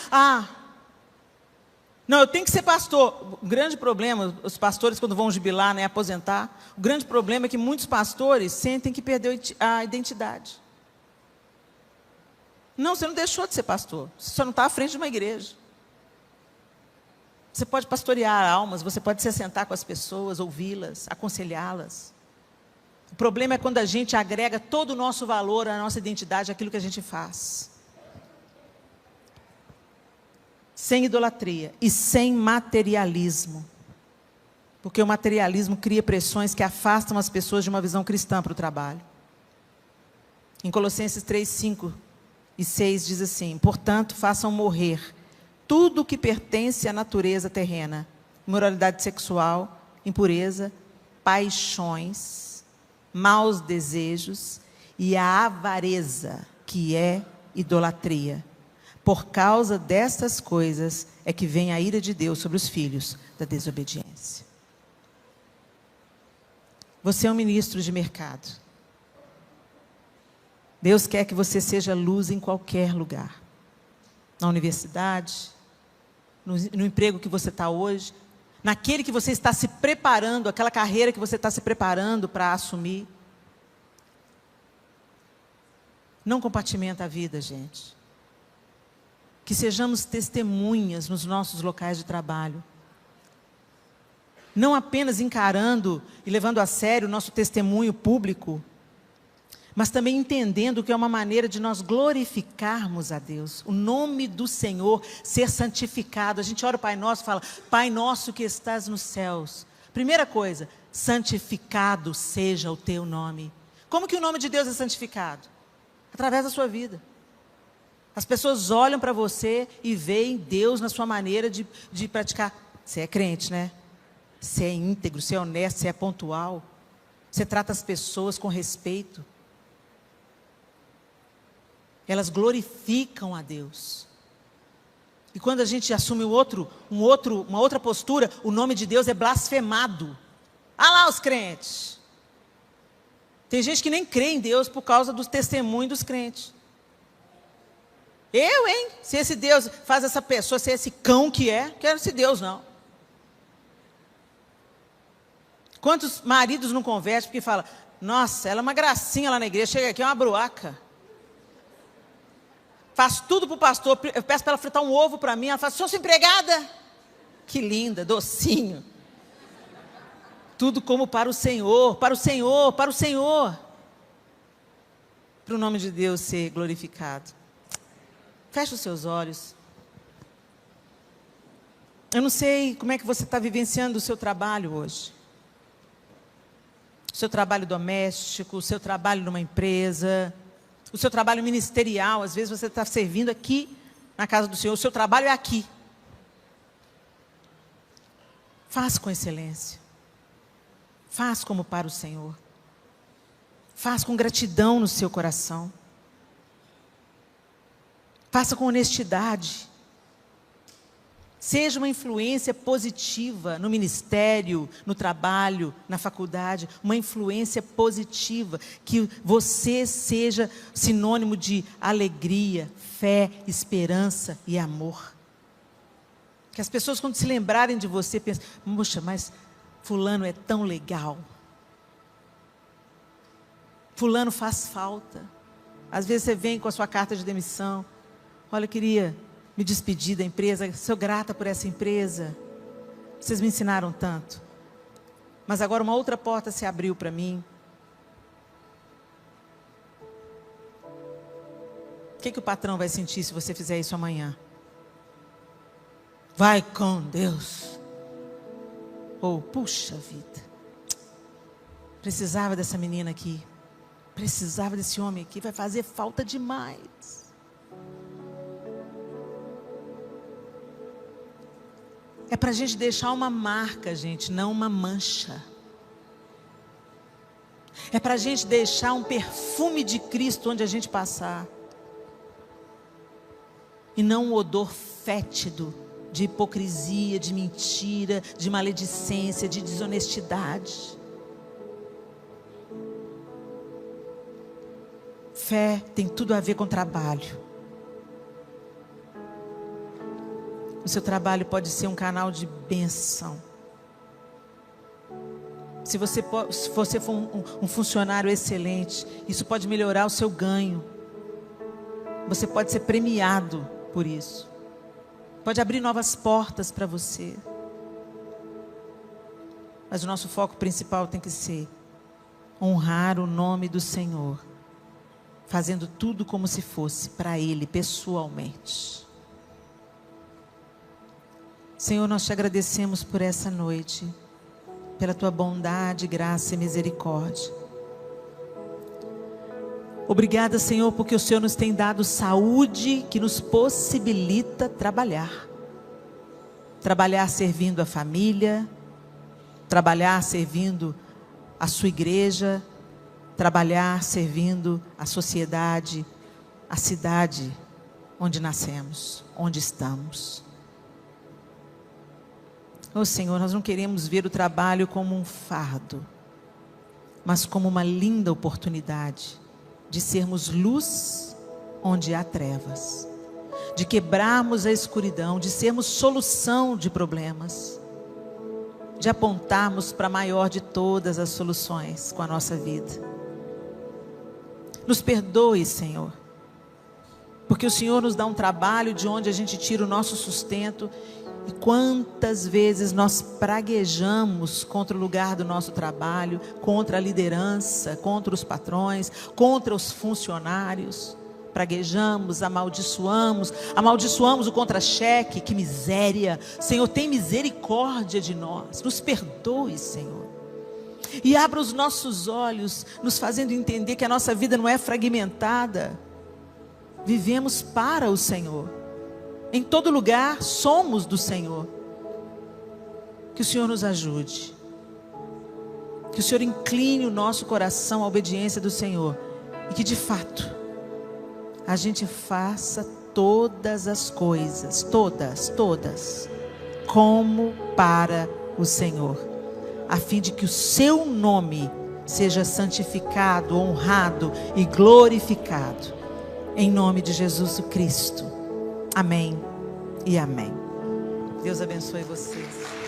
não, eu tenho que ser pastor. O grande problema, os pastores quando vão jubilar, né, aposentar, o grande problema é que muitos pastores sentem que perdeu a identidade. Não, você não deixou de ser pastor, você só não está à frente de uma igreja. Você pode pastorear almas, você pode se assentar com as pessoas, ouvi-las, aconselhá-las. O problema é quando a gente agrega todo o nosso valor, a nossa identidade, àquilo que a gente faz. Sem idolatria e sem materialismo. Porque o materialismo cria pressões que afastam as pessoas de uma visão cristã para o trabalho. Em Colossenses 3, 5 e 6 diz assim: portanto, façam morrer tudo o que pertence à natureza terrena: imoralidade sexual, impureza, paixões, maus desejos e a avareza, que é idolatria. Por causa destas coisas é que vem a ira de Deus sobre os filhos da desobediência. Você é um ministro de mercado. Deus quer que você seja luz em qualquer lugar. Na universidade, no emprego que você está hoje, naquele que você está se preparando, aquela carreira que você está se preparando para assumir. Não compartimenta a vida, gente. Que sejamos testemunhas nos nossos locais de trabalho. Não apenas encarando e levando a sério o nosso testemunho público, mas também entendendo que é uma maneira de nós glorificarmos a Deus. O nome do Senhor ser santificado. A gente ora o Pai Nosso e fala: Pai Nosso que estás nos céus. Primeira coisa, santificado seja o teu nome. Como que o nome de Deus é santificado? Através da sua vida. As pessoas olham para você e veem Deus na sua maneira de praticar. Você é crente, né? Você é íntegro, você é honesto, você é pontual. Você trata as pessoas com respeito. Elas glorificam a Deus. E quando a gente assume uma outra postura, o nome de Deus é blasfemado. Ah lá os crentes. Tem gente que nem crê em Deus por causa dos testemunhos dos crentes. Eu, hein? Se esse Deus faz essa pessoa ser esse cão que é, quero esse Deus, não. Quantos maridos não convertem porque falam: nossa, ela é uma gracinha lá na igreja, chega aqui, é uma bruaca. Faz tudo para o pastor, eu peço para ela fritar um ovo para mim, ela fala: sou sua empregada? Que linda, docinho. Tudo como para o Senhor, para o Senhor, para o Senhor. Para o nome de Deus ser glorificado. Feche os seus olhos. Eu não sei como é que você está vivenciando o seu trabalho hoje. O seu trabalho doméstico, o seu trabalho numa empresa, o seu trabalho ministerial. Às vezes você está servindo aqui na casa do Senhor, o seu trabalho é aqui. Faz com excelência. Faz como para o Senhor. Faz com gratidão no seu coração. Faça com honestidade. Seja uma influência positiva no ministério, no trabalho, na faculdade. Uma influência positiva. Que você seja sinônimo de alegria, fé, esperança e amor. Que as pessoas, quando se lembrarem de você, pensem: poxa, mas fulano é tão legal. Fulano faz falta. Às vezes você vem com a sua carta de demissão. Olha, eu queria me despedir da empresa, sou grata por essa empresa. Vocês me ensinaram tanto. Mas agora uma outra porta se abriu para mim. O que o patrão vai sentir se você fizer isso amanhã? Vai com Deus. Ou, puxa vida, precisava dessa menina aqui. Precisava desse homem aqui, vai fazer falta demais. É para a gente deixar uma marca, gente, não uma mancha. É para a gente deixar um perfume de Cristo onde a gente passar. E não um odor fétido de hipocrisia, de mentira, de maledicência, de desonestidade. Fé tem tudo a ver com trabalho. O seu trabalho pode ser um canal de bênção. Se você for um funcionário excelente, isso pode melhorar o seu ganho. Você pode ser premiado por isso. Pode abrir novas portas para você. Mas o nosso foco principal tem que ser honrar o nome do Senhor, fazendo tudo como se fosse para Ele pessoalmente. Senhor, nós te agradecemos por essa noite, pela tua bondade, graça e misericórdia. Obrigada, Senhor, porque o Senhor nos tem dado saúde que nos possibilita trabalhar. Trabalhar servindo a família, trabalhar servindo a sua igreja, trabalhar servindo a sociedade, a cidade onde nascemos, onde estamos. Oh Senhor, nós não queremos ver o trabalho como um fardo, mas como uma linda oportunidade de sermos luz onde há trevas, de quebrarmos a escuridão, de sermos solução de problemas, de apontarmos para a maior de todas as soluções com a nossa vida. Nos perdoe, Senhor, porque o Senhor nos dá um trabalho de onde a gente tira o nosso sustento. E quantas vezes nós praguejamos contra o lugar do nosso trabalho, contra a liderança, contra os patrões, contra os funcionários. Praguejamos, amaldiçoamos o contra-cheque. Que miséria! Senhor, tem misericórdia de nós. Nos perdoe, Senhor. E abra os nossos olhos, nos fazendo entender que a nossa vida não é fragmentada. Vivemos para o Senhor. Em todo lugar somos do Senhor. Que o Senhor nos ajude. Que o Senhor incline o nosso coração à obediência do Senhor. E que de fato a gente faça todas as coisas, todas, como para o Senhor. A fim de que o seu nome seja santificado, honrado e glorificado. Em nome de Jesus Cristo. Amém e amém. Deus abençoe vocês.